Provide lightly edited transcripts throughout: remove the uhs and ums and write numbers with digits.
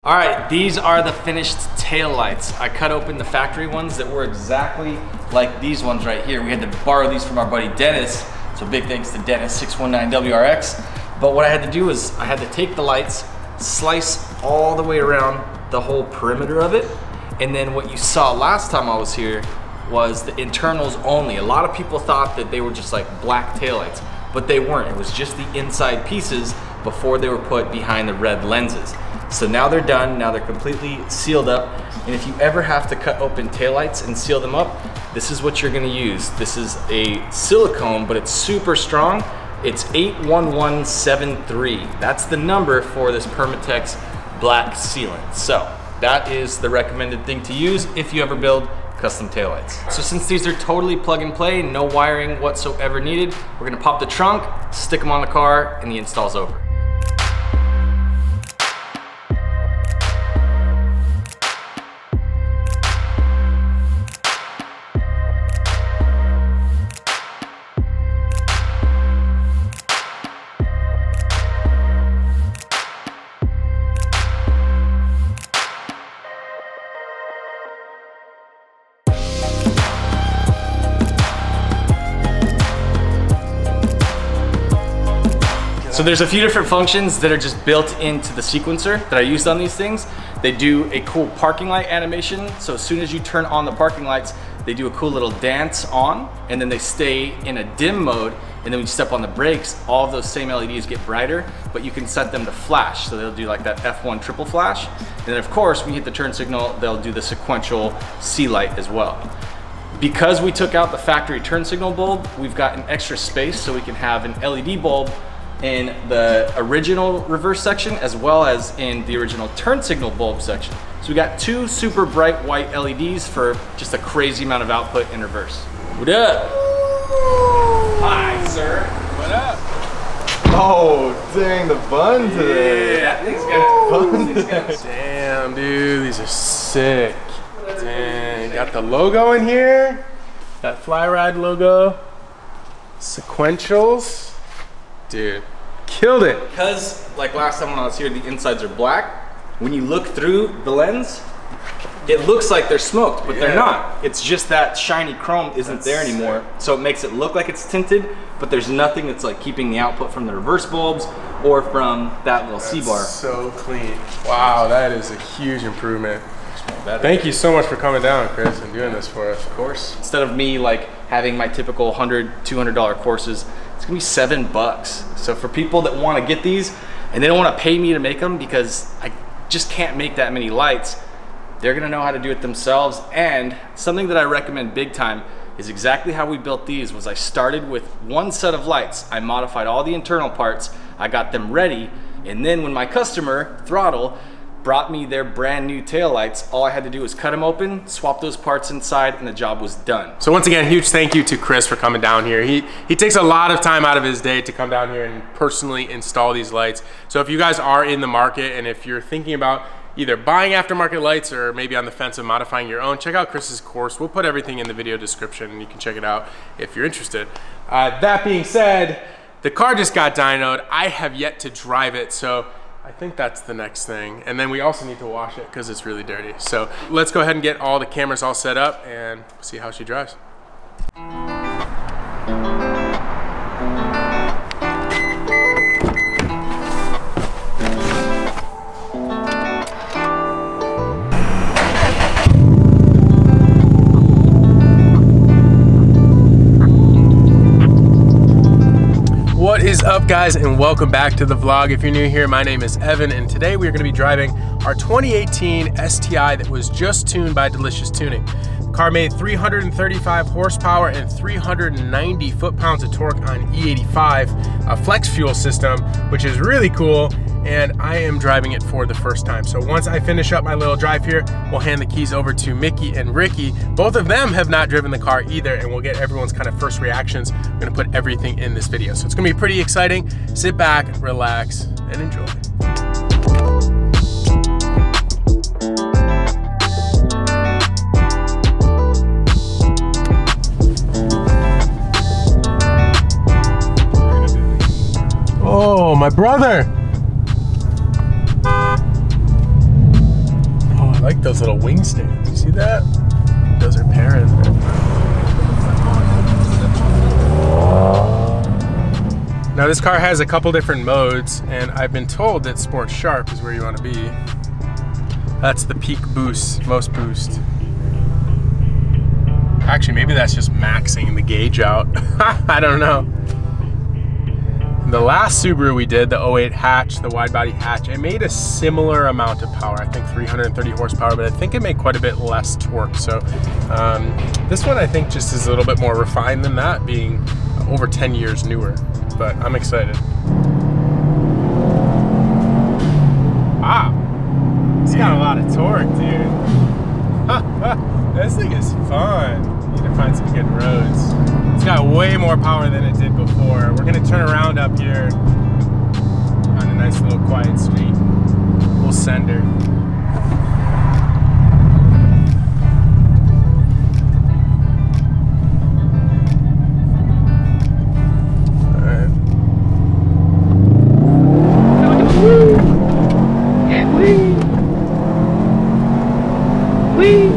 All right, these are the finished tail lights. I cut open the factory ones that were exactly like these ones right here. We had to borrow these from our buddy Dennis, so big thanks to Dennis, 619 WRX. But what I had to do is I had to take the lights, slice all the way around the whole perimeter of it, and then what you saw last time I was here was the internals only. A lot of people thought that they were just like black taillights, but they weren't. It was just the inside pieces before they were put behind the red lenses. So now they're done, now they're completely sealed up. And if you ever have to cut open taillights and seal them up, this is what you're gonna use. This is a silicone, but it's super strong. It's 81173. That's the number for this Permatex black sealant. So that is the recommended thing to use if you ever build custom taillights. So since these are totally plug and play, no wiring whatsoever needed, we're gonna pop the trunk, stick them on the car, and the install's over. So there's a few different functions that are just built into the sequencer that I used on these things. They do a cool parking light animation. So as soon as you turn on the parking lights, they do a cool little dance on, and then they stay in a dim mode. And then when you step on the brakes, all of those same LEDs get brighter, but you can set them to flash. So they'll do like that F1 triple flash. And then of course, when you hit the turn signal, they'll do the sequential C light as well. Because we took out the factory turn signal bulb, we've got an extra space so we can have an LED bulb in the original reverse section as well as in the original turn signal bulb section. So we got two super bright white LEDs for just a crazy amount of output in reverse. What up? Hi, sir. What up? Oh, dang, the bun today. Yeah, these guys. Damn, dude, these are sick. Dang, got the logo in here. That Fly Ride logo. Sequentials. Dude, killed it. Because like last time when I was here, the insides are black. When you look through the lens, it looks like they're smoked, but they're not. It's just that shiny chrome isn't there anymore. So it makes it look like it's tinted, but there's nothing that's like keeping the output from the reverse bulbs or from that little C-bar. So clean. Wow, that is a huge improvement. Thank you so much for coming down, Chris, and doing this for us. Of course. Instead of me like having my typical $100, $200 courses, it's gonna be $7. So for people that wanna get these and they don't wanna pay me to make them because I just can't make that many lights, they're gonna know how to do it themselves. And something that I recommend big time is exactly how we built these. Was I started with one set of lights, I modified all the internal parts, I got them ready, and then when my customer, Throtl, brought me their brand new taillights, all I had to do was cut them open, swap those parts inside, and the job was done. So once again, huge thank you to Chris for coming down here. He takes a lot of time out of his day to come down here and personally install these lights. So if you guys are in the market and if you're thinking about either buying aftermarket lights or maybe on the fence of modifying your own, check out Chris's course. We'll put everything in the video description and you can check it out if you're interested. That being said, the car just got dynoed. I have yet to drive it, so I think that's the next thing. And then we also need to wash it because it's really dirty. So let's go ahead and get all the cameras all set up and see how she drives. What is up, guys, and welcome back to the vlog. If you're new here, my name is Evan, and today we're going to be driving our 2018 STI that was just tuned by Delicious Tuning. The car made 335 horsepower and 390 foot-pounds of torque on E85, a flex fuel system, which is really cool. and I am driving it for the first time. So once I finish up my little drive here, we'll hand the keys over to Mickey and Ricky. Both of them have not driven the car either, and we'll get everyone's kind of first reactions. I'm gonna put everything in this video. So it's gonna be pretty exciting. Sit back, relax, and enjoy. Oh, my brother. Oh, I like those little wing stands. You see that? Those are pairing. Now this car has a couple different modes, and I've been told that Sport Sharp is where you want to be. That's the peak boost, most boost. Actually, maybe that's just maxing the gauge out. I don't know. The last Subaru we did, the 08 hatch, the wide body hatch, it made a similar amount of power. I think 330 horsepower, but I think it made quite a bit less torque. So this one I think just is a little bit more refined than that, being over 10 years newer, but I'm excited. Wow, it's got a lot of torque, dude. This thing is fun. Need to find some good roads. It's got way more power than it did before. We're gonna turn around up here on a nice little quiet street. We'll send her. All right. Wee.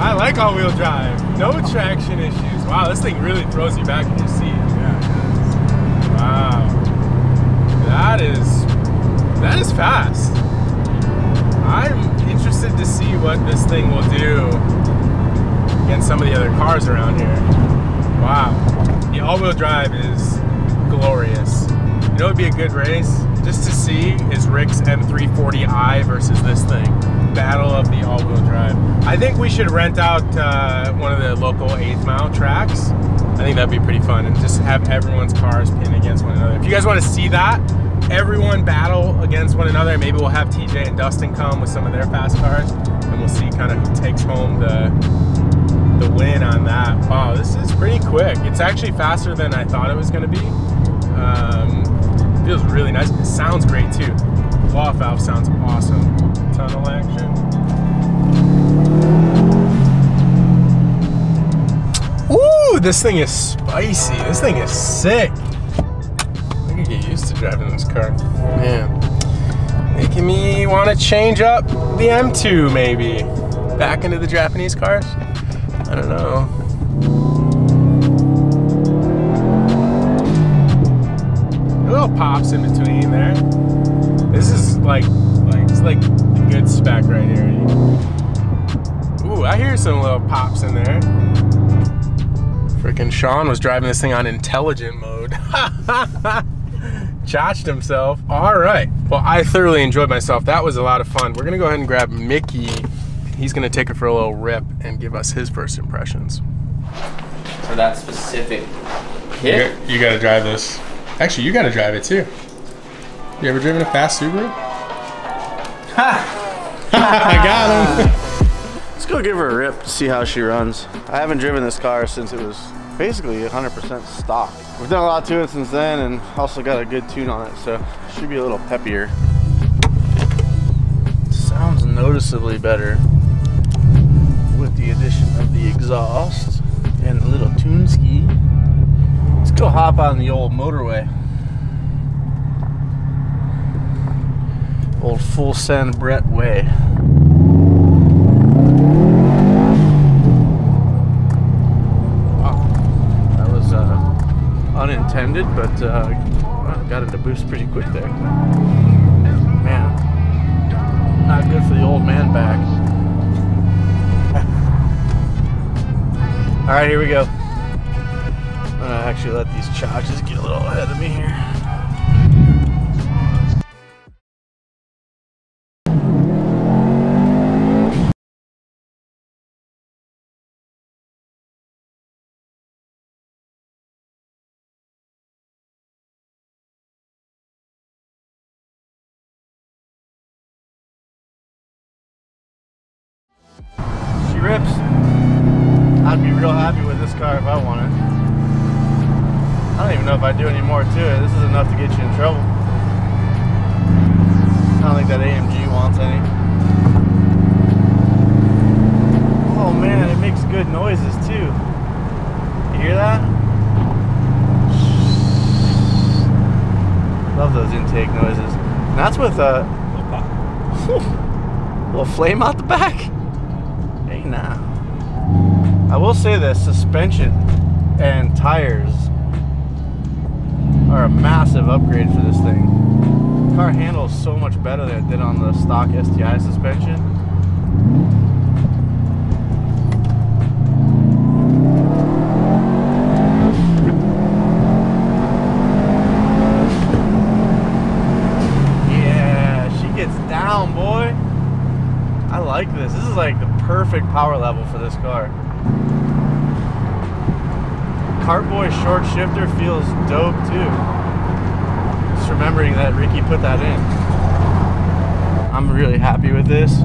I like all-wheel drive. No traction issues. Wow, this thing really throws you back in your seat. Yeah, it does. Wow. That is fast. I'm interested to see what this thing will do against some of the other cars around here. Wow. The all-wheel drive is glorious. You know what would be a good race? Just to see is Rick's M340i versus this thing. Battle of the all-wheel drive. I think we should rent out one of the local 8th mile tracks. I think that'd be pretty fun, and just have everyone's cars pin against one another. If you guys want to see that, everyone battle against one another. Maybe we'll have TJ and Dustin come with some of their fast cars, and we'll see kind of who takes home the win on that. Wow, this is pretty quick. It's actually faster than I thought it was going to be. Feels really nice. It sounds great too. Wall valve sounds awesome. Tunnel action. Ooh, this thing is spicy. This thing is sick. I could get used to driving this car. Man, making me want to change up the M2 maybe. Back into the Japanese cars? I don't know. Little pops in between there. This is it's like the good spec right here. Ooh, I hear some little pops in there. Freaking Sean was driving this thing on intelligent mode. Chotched himself. All right. Well, I thoroughly enjoyed myself. That was a lot of fun. We're gonna go ahead and grab Mickey. He's gonna take it for a little rip and give us his first impressions. For that specific hit? You gotta drive this. Actually, you gotta drive it too. You ever driven a fast Subaru? Ha! I got him. Let's go give her a rip to see how she runs. I haven't driven this car since it was basically 100% stock. We've done a lot to it since then, and also got a good tune on it, so it should be a little peppier. Sounds noticeably better with the addition of the exhaust and the little tune ski. Let's go hop on the old motorway. Old Full Send Brett Way. Wow, that was unintended, but got it to boost pretty quick there. Man, not good for the old man back. All right, here we go. I'm gonna actually let these chocks get a little ahead of me here. she rips. I'd be real happy with this car if I won it. I don't even know if I'd do any more to it. This is enough to get you in trouble. I don't think that AMG wants any. Oh man, it makes good noises too. You hear that? Love those intake noises. And that's with a little flame out the back. Hey now. I will say this, suspension and tires are a massive upgrade for this thing. The car handles so much better than it did on the stock STI suspension. Yeah, she gets down, boy. I like this. This is like the perfect power level for this car. Cartboy short shifter feels dope too. Just remembering that Ricky put that in. I'm really happy with this.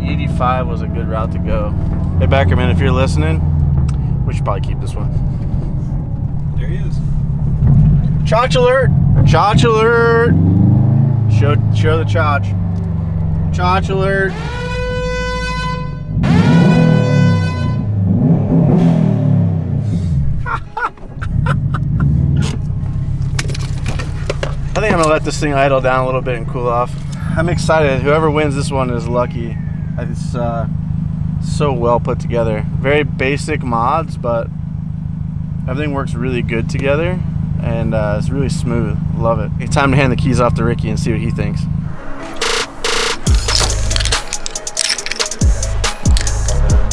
85 was a good route to go. Hey Beckerman, if you're listening, we should probably keep this one. There he is. Chotch alert! Chotch alert! Show the chotch. Chotch alert! I think I'm gonna let this thing idle down a little bit and cool off. I'm excited. Whoever wins this one is lucky. It's so well put together. Very basic mods, but everything works really good together, and it's really smooth. Love it. It's time to hand the keys off to Ricky and see what he thinks.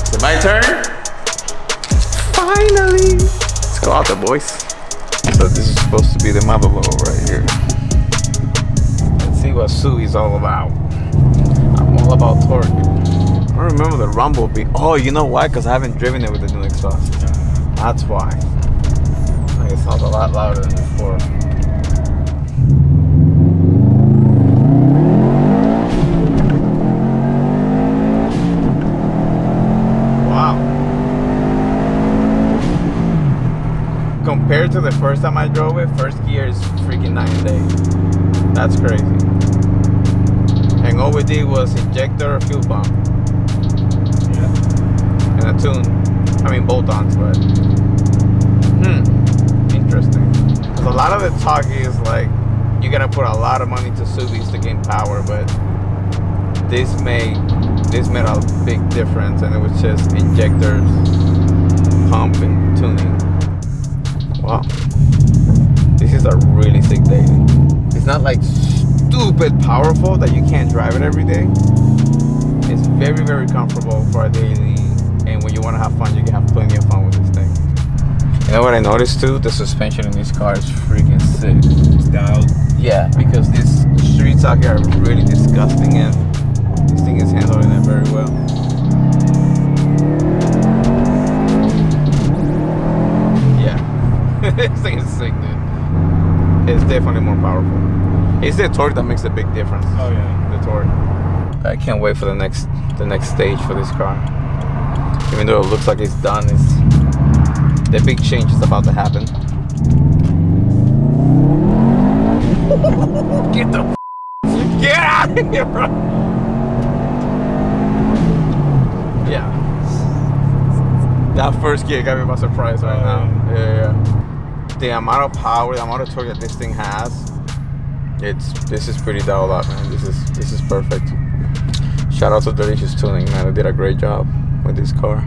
Is it my turn? Finally! Let's go out there, boys. So this is supposed to be the mother load right here. Let's see what Sui's all about. I'm all about torque. I don't remember the rumble beat. Oh, you know why? Because I haven't driven it with the new exhaust. That's why. I think it sounds a lot louder than before. Compared to the first time I drove it, first gear is freaking night and day. That's crazy. And all we did was injector, fuel pump. Yeah. And a tune. I mean bolt-ons, but interesting. Because a lot of the talk is like you gotta put a lot of money to Subis to gain power, but this made a big difference, and it was just injectors, pump, and tuning. Wow, this is a really sick day. It's not like stupid powerful that you can't drive it every day. It's very, very comfortable for a daily, and when you want to have fun, you can have plenty of fun with this thing. You know what I noticed too? The suspension in this car is freaking sick. It's dialed. Yeah, because these streets out here are really disgusting, and this thing is handling it very well. This thing is sick, dude. It's definitely more powerful. It's the torque that makes a big difference. Oh yeah, the torque. I can't wait for the next stage for this car. Even though it looks like it's done, the big change is about to happen. Get out of here, bro. Yeah. That first gear got me by surprise right now. Yeah. The amount of power, the amount of torque that this thing has, this is pretty dialed up, man. This is perfect. Shout out to Delicious Tuning, man. They did a great job with this car.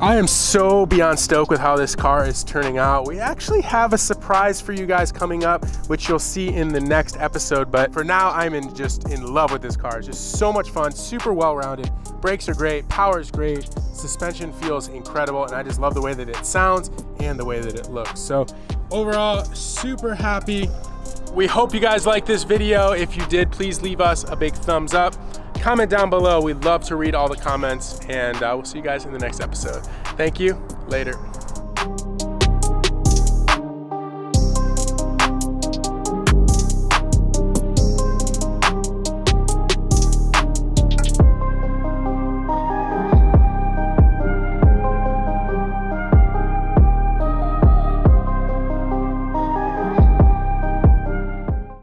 I am so beyond stoked with how this car is turning out. We actually have a surprise for you guys coming up, which you'll see in the next episode. But for now, I'm just in love with this car. It's just so much fun, super well-rounded. Brakes are great, power is great, suspension feels incredible, and I just love the way that it sounds and the way that it looks. So overall, super happy. We hope you guys liked this video. If you did, please leave us a big thumbs up. Comment down below. We'd love to read all the comments, and we'll see you guys in the next episode. Thank you. Later.